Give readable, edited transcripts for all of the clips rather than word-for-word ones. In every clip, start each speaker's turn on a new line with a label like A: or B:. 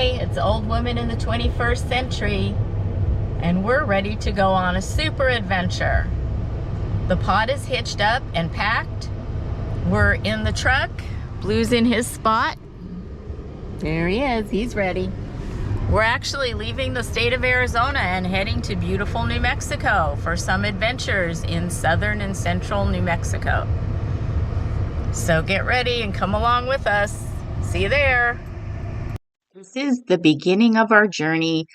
A: Hey, it's Old Woman in the 21st Century, and we're ready to go on a super adventure. The pod is hitched up and packed. We're in the truck. Blue's in his spot. There he is, he's ready. We're actually leaving the state of Arizona and heading to beautiful New Mexico for some adventures in southern and central New Mexico. So get ready and come along with us. See you there. This is the beginning of our journey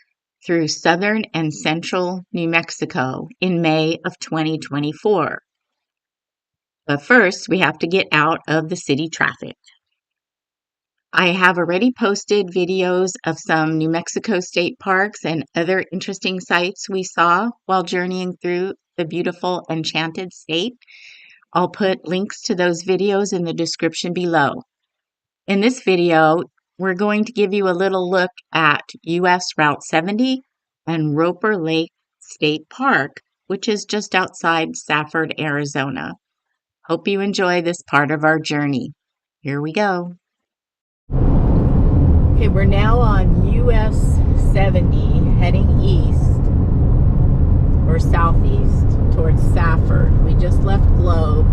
A: through southern and central New Mexico in May of 2024. But first, we have to get out of the city traffic. I have already posted videos of some New Mexico state parks and other interesting sights we saw while journeying through the beautiful enchanted state. I'll put links to those videos in the description below. In this video, we're going to give you a little look at US Route 70 and Roper Lake State Park, which is just outside Safford, Arizona. Hope you enjoy this part of our journey. Here we go. Okay, we're now on US 70 heading east or southeast towards Safford. We just left Globe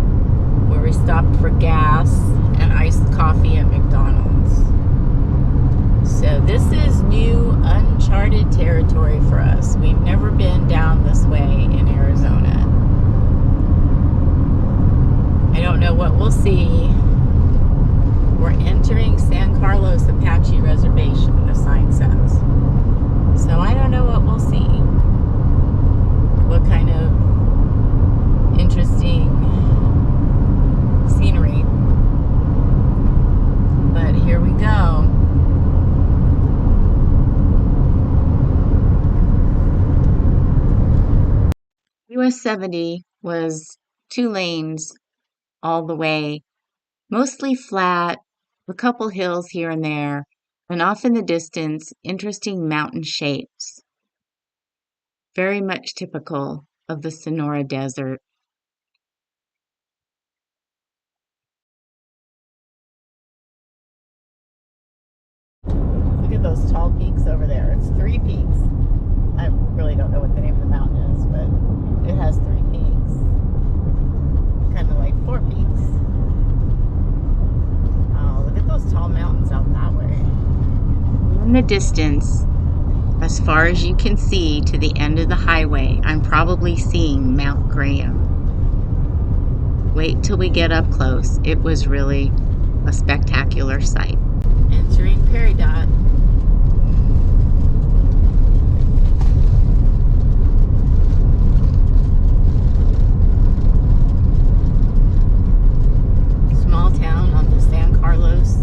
A: where we stopped for gas and iced coffee at McDonald's. So this is new uncharted territory for us. We've never been down this way in Arizona. I don't know what we'll see. We're entering San Carlos Apache Reservation, the sign says. So I don't know what we'll see. What kind of interesting scenery. But here we go. US 70 was 2 lanes all the way, mostly flat, a couple hills here and there, and off in the distance, interesting mountain shapes. Very much typical of the Sonora Desert. Look at those tall peaks over there. It's 3 peaks. I really don't know what the name of the mountain is, but it has 3 peaks. Kind of like 4 peaks. Oh, look at those tall mountains out that way. In the distance, as far as you can see to the end of the highway, I'm probably seeing Mount Graham. Wait till we get up close. It was really a spectacular sight. Entering Peridot. Small town on the San Carlos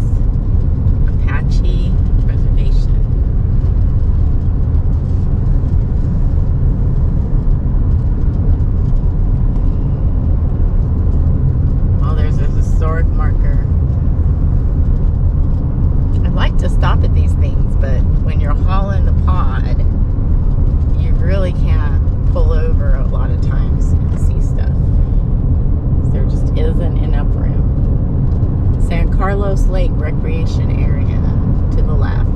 A: Apache Reservation. Oh, there's a historic marker. I'd like to stop at these things, but when you're hauling the pod, you really can't pull over a lot of times and see stuff. There just isn't enough room. San Carlos Lake Recreation Area to the left.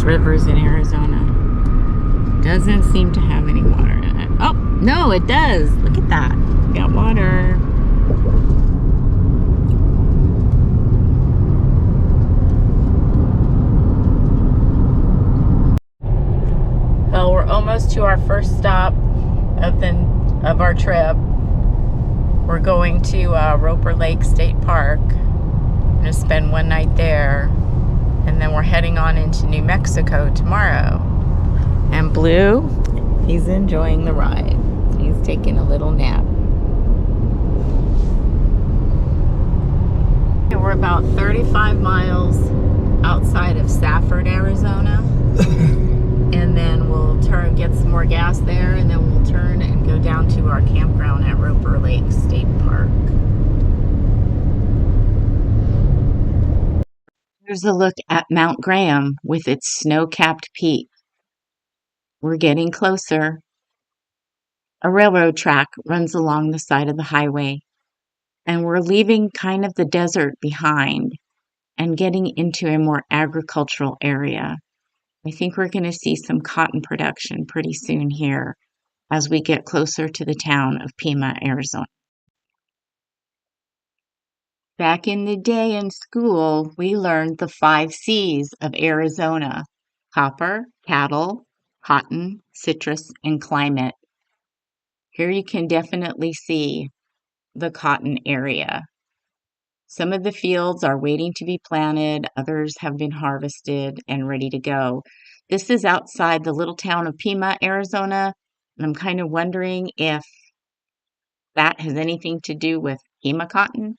A: Rivers in Arizona doesn't seem to have any water in it. Oh, no, it does. Look at that. Got water. us to our first stop of our trip. We're going to Roper Lake State Park. We're going to spend one night there, and then we're heading on into New Mexico tomorrow. And Blue, he's enjoying the ride. He's taking a little nap. We're about 35 miles outside of Safford, Arizona. And then we'll get some more gas there, and then we'll turn and go down to our campground at Roper Lake State Park. Here's a look at Mount Graham with its snow-capped peak. We're getting closer. A railroad track runs along the side of the highway, and we're leaving kind of the desert behind and getting into a more agricultural area. I think we're going to see some cotton production pretty soon here as we get closer to the town of Pima, Arizona. Back in the day in school, we learned the 5 C's of Arizona: copper, cattle, cotton, citrus, and climate. Here you can definitely see the cotton area. Some of the fields are waiting to be planted, others have been harvested and ready to go. This is outside the little town of Pima, Arizona, and I'm kind of wondering if that has anything to do with Pima cotton.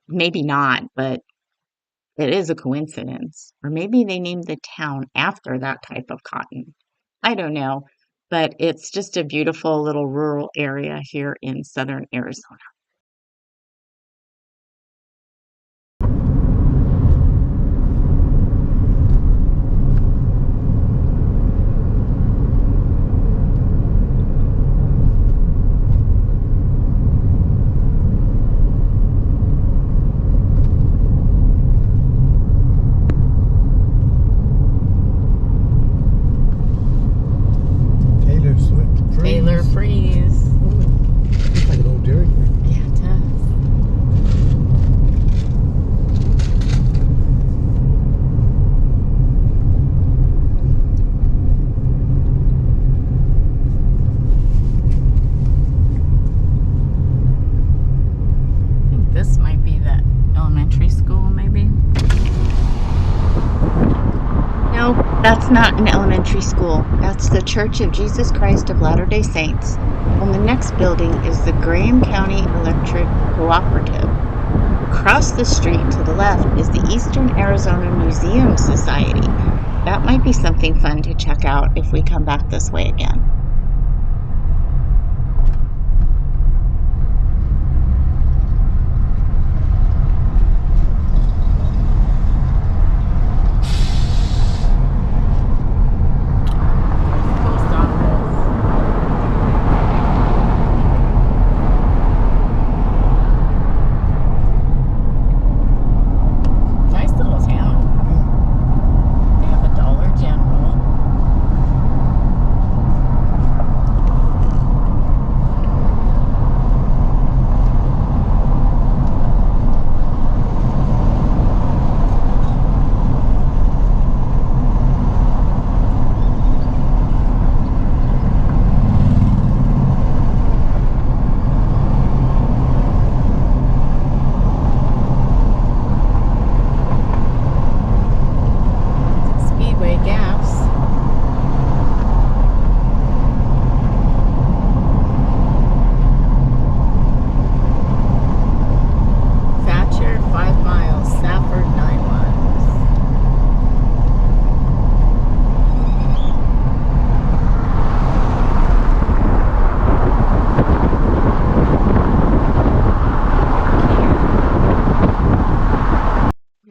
A: Maybe not, but it is a coincidence. Or maybe they named the town after that type of cotton. I don't know, but it's just a beautiful little rural area here in southern Arizona. Taylor Freeze.
B: Looks like an old Dairy Queen.
A: Yeah, it does. I think this might be the elementary school, maybe. No, that's not an elementary school. That's the Church of Jesus Christ of Latter-day Saints. And the next building is the Graham County Electric Cooperative. Across the street to the left is the Eastern Arizona Museum Society. That might be something fun to check out if we come back this way again.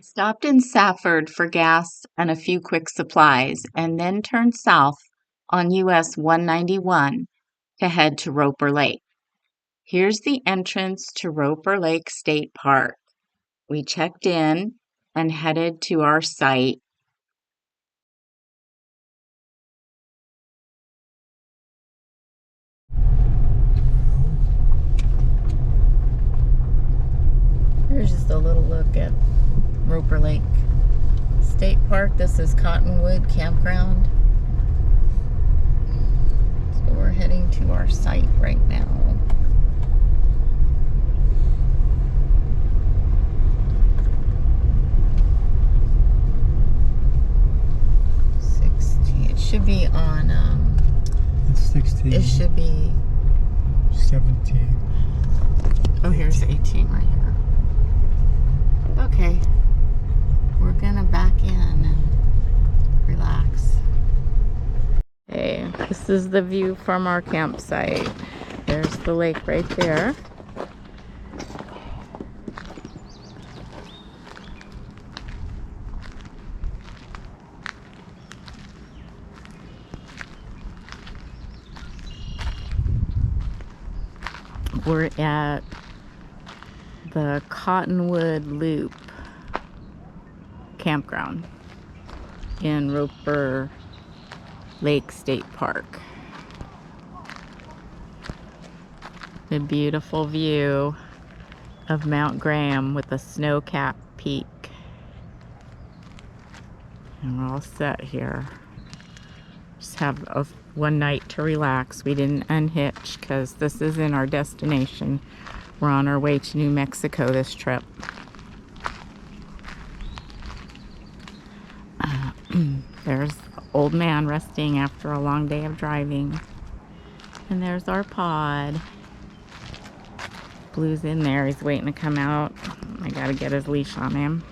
A: Stopped in Safford for gas and a few quick supplies, and then turned south on US 191 to head to Roper Lake. Here's the entrance to Roper Lake State Park. We checked in and headed to our site. Here's just a little look at Roper Lake State Park. This is Cottonwood Campground. should be on,
B: It's 16.
A: it should be,
B: 17.
A: oh, here's 18 right here. Okay. We're gonna back in and relax. Hey, this is the view from our campsite. There's the lake right there. We're at the Cottonwood Loop campground in Roper Lake State Park. A beautiful view of Mount Graham with a snow-capped peak. And we're all set here. Just have one night to relax. We didn't unhitch because this isn't our destination. We're on our way to New Mexico this trip. There's the old man resting after a long day of driving. And there's our pod. Blue's in there. He's waiting to come out. I gotta get his leash on him.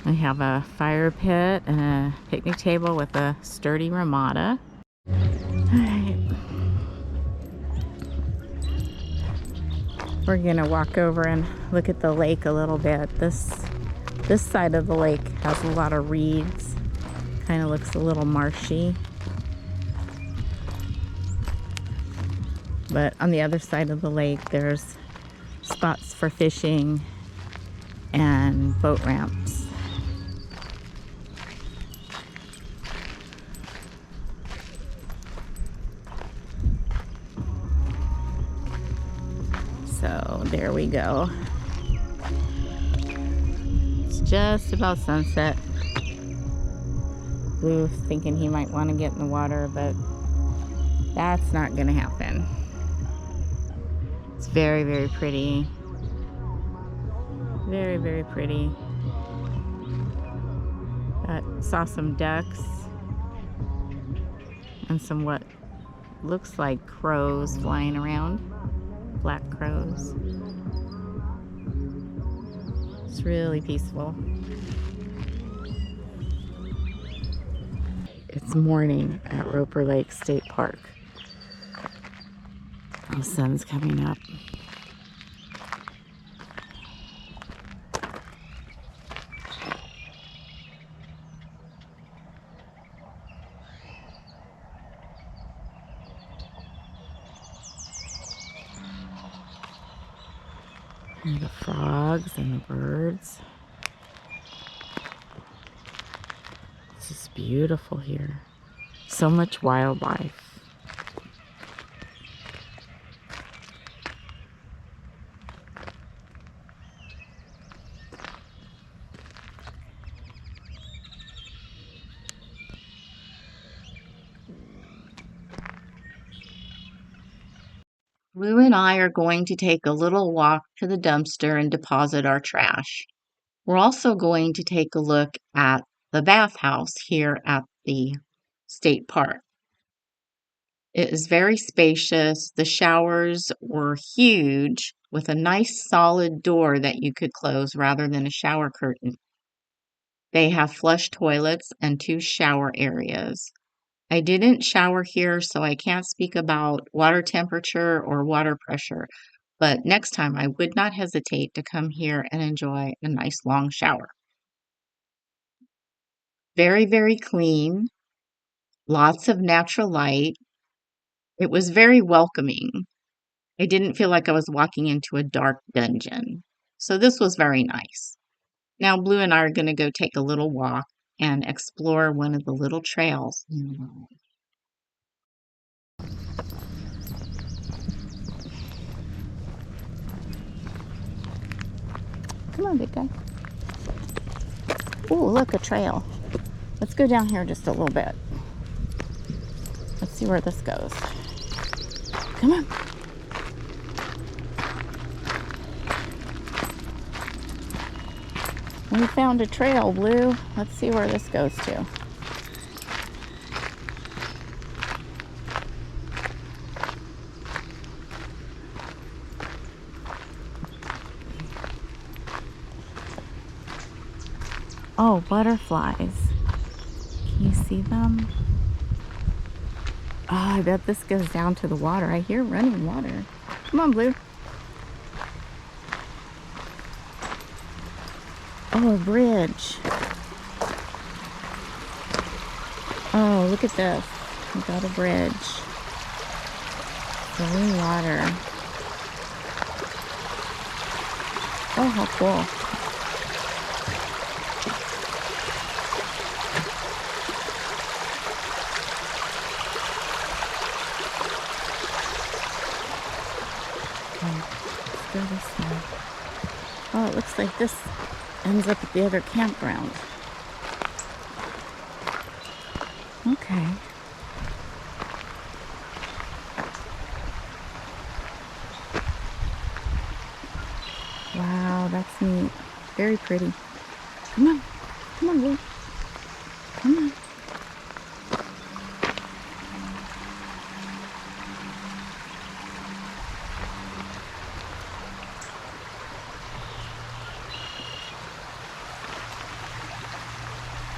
A: We have a fire pit and a picnic table with a sturdy ramada. Alright. We're gonna walk over and look at the lake a little bit. This side of the lake has a lot of reeds. Kind of looks a little marshy. But on the other side of the lake, there's spots for fishing and boat ramps. So there we go. It's just about sunset. Blue's thinking he might want to get in the water, but that's not gonna happen. It's very, very pretty. Very, very pretty. Saw some ducks and some what looks like crows flying around. Black crows. It's really peaceful. It's morning at Roper Lake State Park. The sun's coming up. And the frogs and the birds. It's just beautiful here. So much wildlife. Lou and I are going to take a little walk to the dumpster and deposit our trash. We're also going to take a look at the bathhouse here at the state park. It is very spacious. The showers were huge with a nice solid door that you could close rather than a shower curtain. They have flush toilets and 2 shower areas. I didn't shower here, so I can't speak about water temperature or water pressure, but next time I would not hesitate to come here and enjoy a nice long shower. Very, very clean, lots of natural light. It was very welcoming. I didn't feel like I was walking into a dark dungeon. So this was very nice. Now Blue and I are going to go take a little walk and explore one of the little trails. Come on, big guy. Oh, look, a trail. Let's go down here just a little bit. Let's see where this goes. Come on. We found a trail, Blue. Let's see where this goes to. Oh, butterflies. Can you see them? Oh, I bet this goes down to the water. I hear running water. Come on, Blue. Oh, a bridge. Oh, look at this. We got a bridge. Flowing water. Oh, how cool. Let's go this way. Oh, it looks like this ends up at the other campground. Okay. Wow, that's neat. Very pretty. Come on. Come on, Blue. Come on.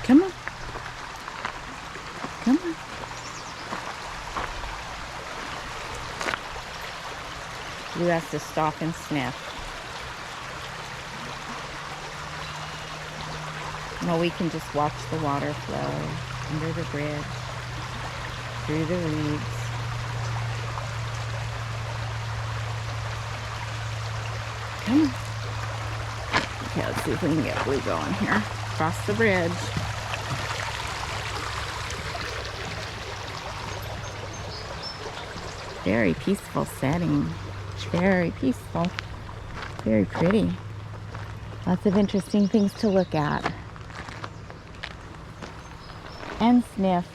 A: Come on. Come on. Blue has to stop and sniff. Well, we can just watch the water flow under the bridge, through the reeds. Come on. Okay, let's see if we can get Blue going here. Across the bridge. Very peaceful setting. Very peaceful. Very pretty. Lots of interesting things to look at. And sniff.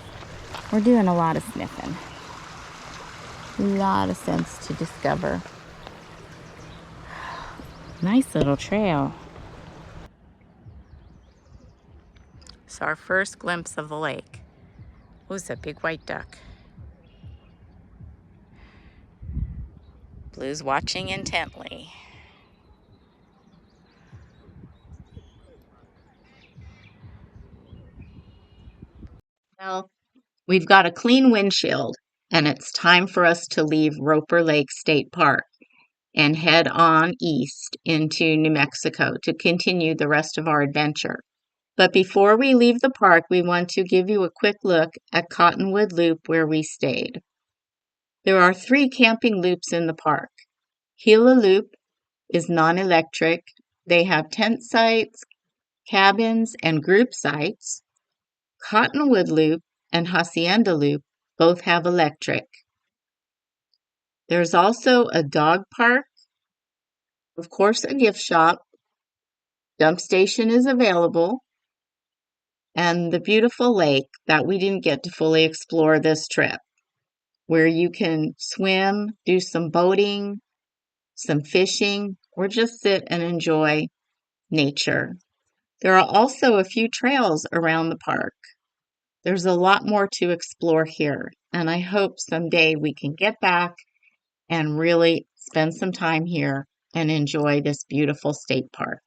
A: We're doing a lot of sniffing. A lot of scents to discover. Nice little trail. So our first glimpse of the lake. Who's that big white duck? Blue's watching intently. Well, we've got a clean windshield, and it's time for us to leave Roper Lake State Park and head on east into New Mexico to continue the rest of our adventure. But before we leave the park, we want to give you a quick look at Cottonwood Loop where we stayed. There are 3 camping loops in the park. Gila Loop is non-electric. They have tent sites, cabins, and group sites. Cottonwood Loop and Hacienda Loop both have electric. There's also a dog park, of course a gift shop, dump station is available, and the beautiful lake that we didn't get to fully explore this trip, where you can swim, do some boating, some fishing, or just sit and enjoy nature. There are also a few trails around the park. There's a lot more to explore here, and I hope someday we can get back and really spend some time here and enjoy this beautiful state park.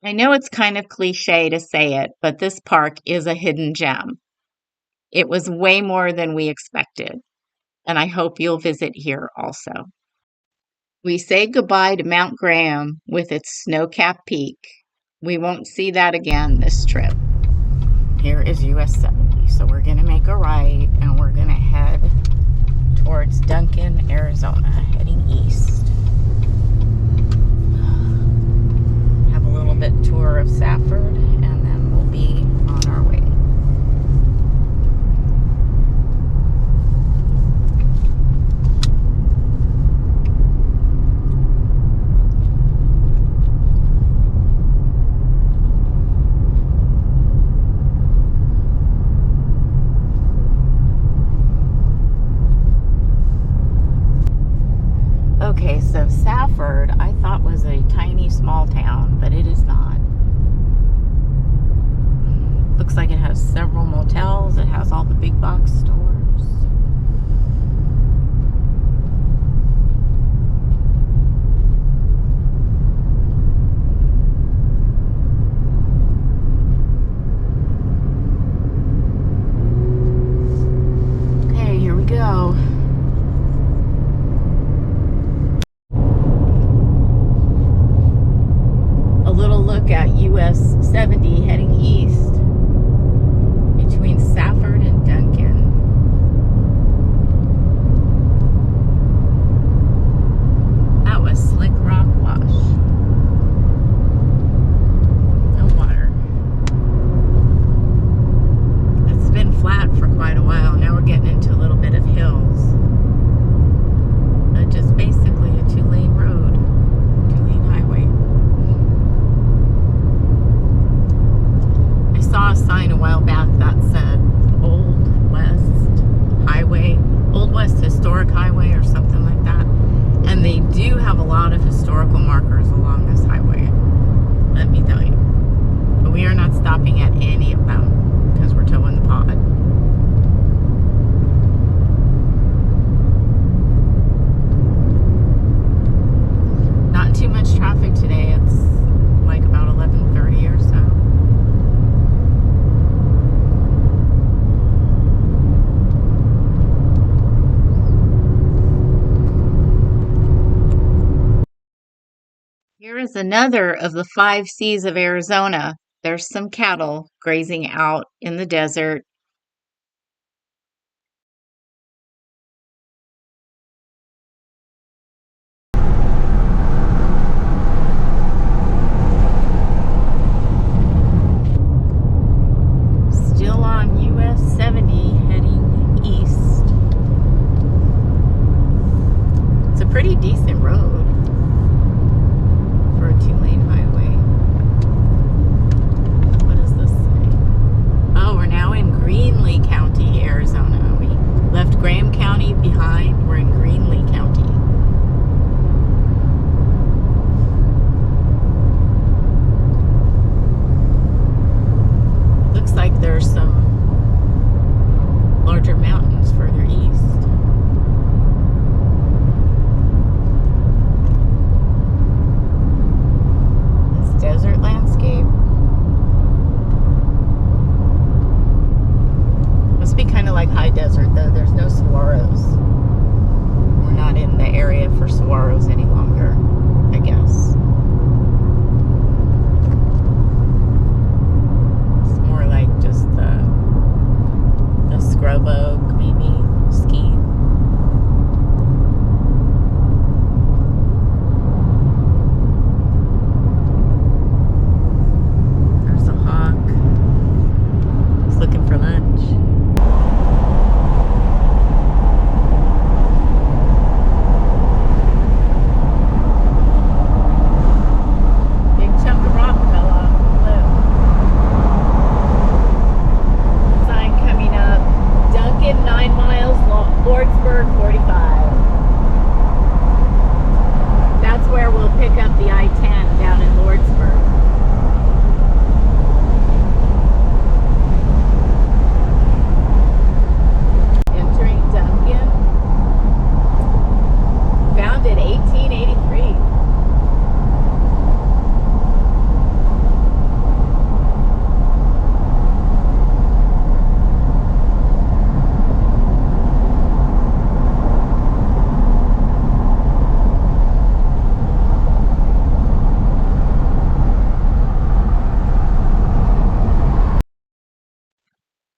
A: I know it's kind of cliche to say it, but this park is a hidden gem. It was way more than we expected, and I hope you'll visit here also. We say goodbye to Mount Graham with its snow-capped peak. We won't see that again this trip. Here is US 70, so we're going to make a right and we're going to head towards Duncan, Arizona, heading east. Have a little bit tour of Safford and then we'll be on our way. Okay, so Safford I thought was a tiny small town, but it is not. has several motels. It has all the big box stores. Okay, here we go. A little look at US 70 heading east between Safford and Duncan. That was slick rock wash. No water. It's been flat for quite a while. Now we're getting into a little bit of hills. Just basically a two-lane road, two-lane highway. I saw a sign a while back that said Old West Highway, Old West Historic Highway or something like that. And they do have a lot of historical markers along this highway, let me tell you. But we are not stopping at any of them because we're towing the pod. Not too much traffic today. It's like about 11:30 or so. Here is another of the 5 C's of Arizona. There's some cattle grazing out in the desert. Still on US 70 heading east. It's a pretty decent road for a two-lane highway. What does this say? Oh, we're now in Greenlee County, Arizona. We left Graham County behind. We're in Greenlee County. Looks like there's some larger mountains further east. Desert landscape. Must be kind of like high desert though. There's no saguaros. We're not in the area for saguaros any longer, I guess. It's more like just the scrub oak, maybe skeet. Looking for lunch. Big chunk of rock fell off the cliff. Sign coming up. Duncan 9 miles, Lordsburg 45. That's where we'll pick up the I-10 down in Lordsburg. Founded 1883.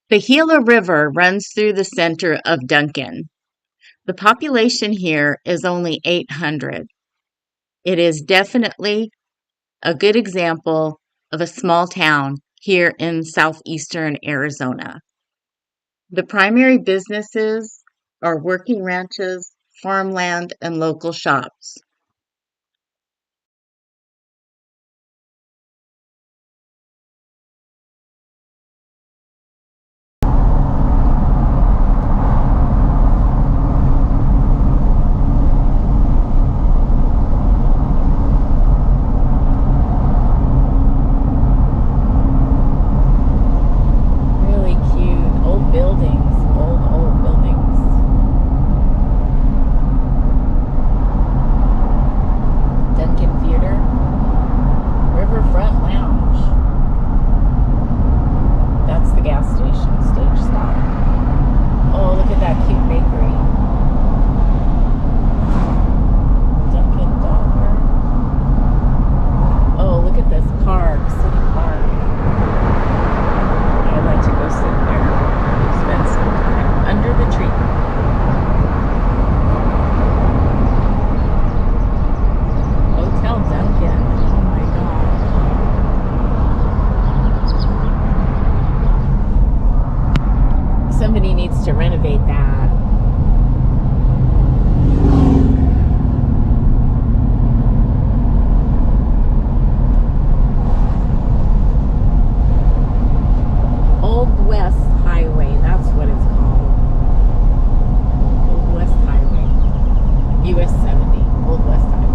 A: The Gila River runs through the center of Duncan. The population here is only 800. It is definitely a good example of a small town here in southeastern Arizona. The primary businesses are working ranches, farmland, and local shops. somebody needs to renovate that. Old West Highway, that's what it's called. Old West Highway. US 70, Old West Highway.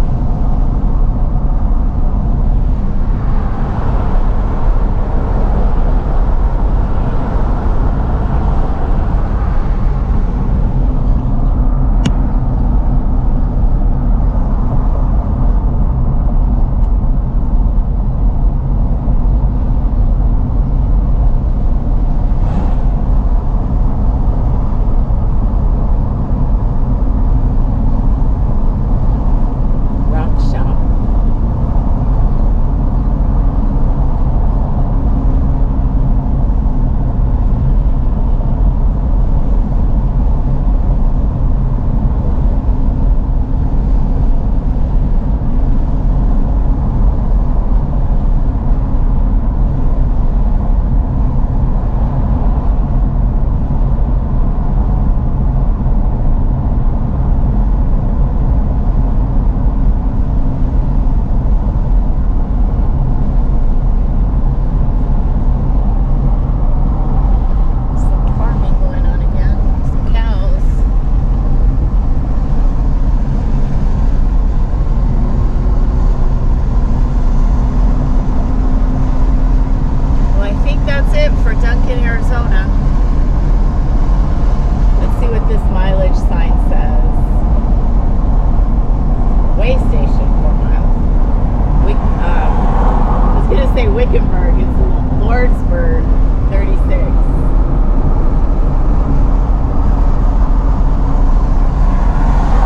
A: Lordsburg, 36.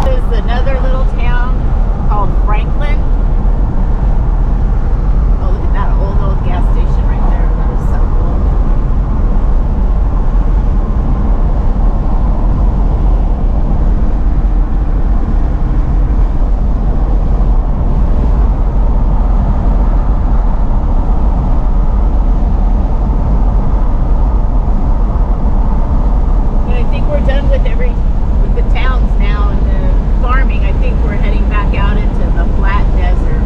A: This is another little town called Franklin. Oh, look at that old gas station right there. That is so cool. With the towns now and the farming. I think we're heading back out into the flat desert.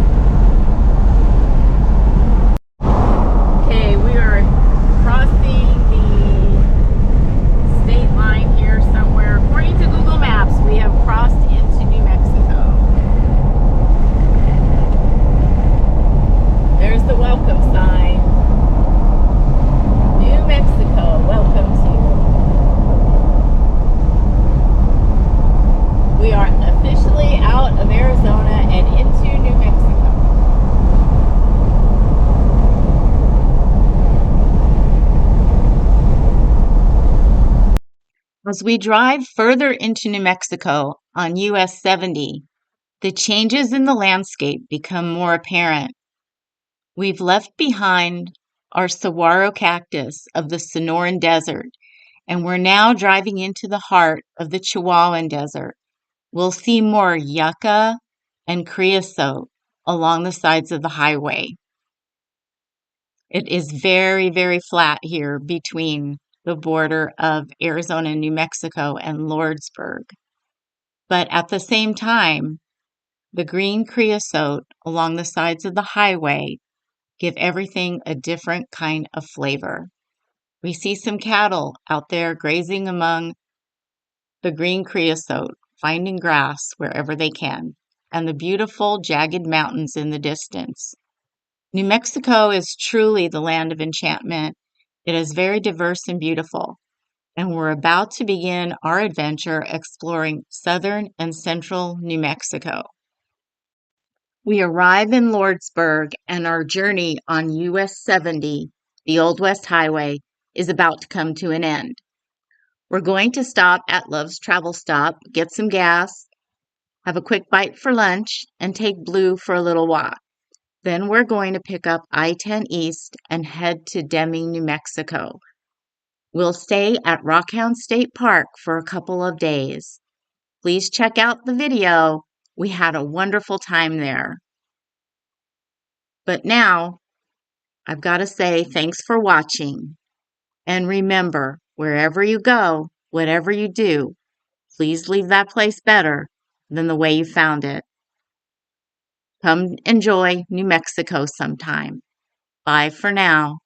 A: Okay, we are crossing the state line here somewhere. According to Google Maps, we have crossed into New Mexico. There's the welcome sign. New Mexico welcomes you. We are officially out of Arizona and into New Mexico. As we drive further into New Mexico on US 70, the changes in the landscape become more apparent. We've left behind our saguaro cactus of the Sonoran Desert, and we're now driving into the heart of the Chihuahuan Desert. We'll see more yucca and creosote along the sides of the highway. It is very, very flat here between the border of Arizona and New Mexico and Lordsburg. But at the same time, the green creosote along the sides of the highway give everything a different kind of flavor. We see some cattle out there grazing among the green creosote, finding grass wherever they can, and the beautiful jagged mountains in the distance. New Mexico is truly the land of enchantment. It is very diverse and beautiful, and we're about to begin our adventure exploring southern and central New Mexico. We arrive in Lordsburg, and our journey on US 70, the Old West Highway, is about to come to an end. We're going to stop at Love's Travel Stop, get some gas, have a quick bite for lunch, and take Blue for a little walk. Then we're going to pick up I-10 East and head to Deming, New Mexico. We'll stay at Rockhound State Park for a couple of days. Please check out the video. We had a wonderful time there. But now, I've got to say thanks for watching. And remember, Wherever you go, whatever you do, please leave that place better than the way you found it. Come enjoy New Mexico sometime. Bye for now.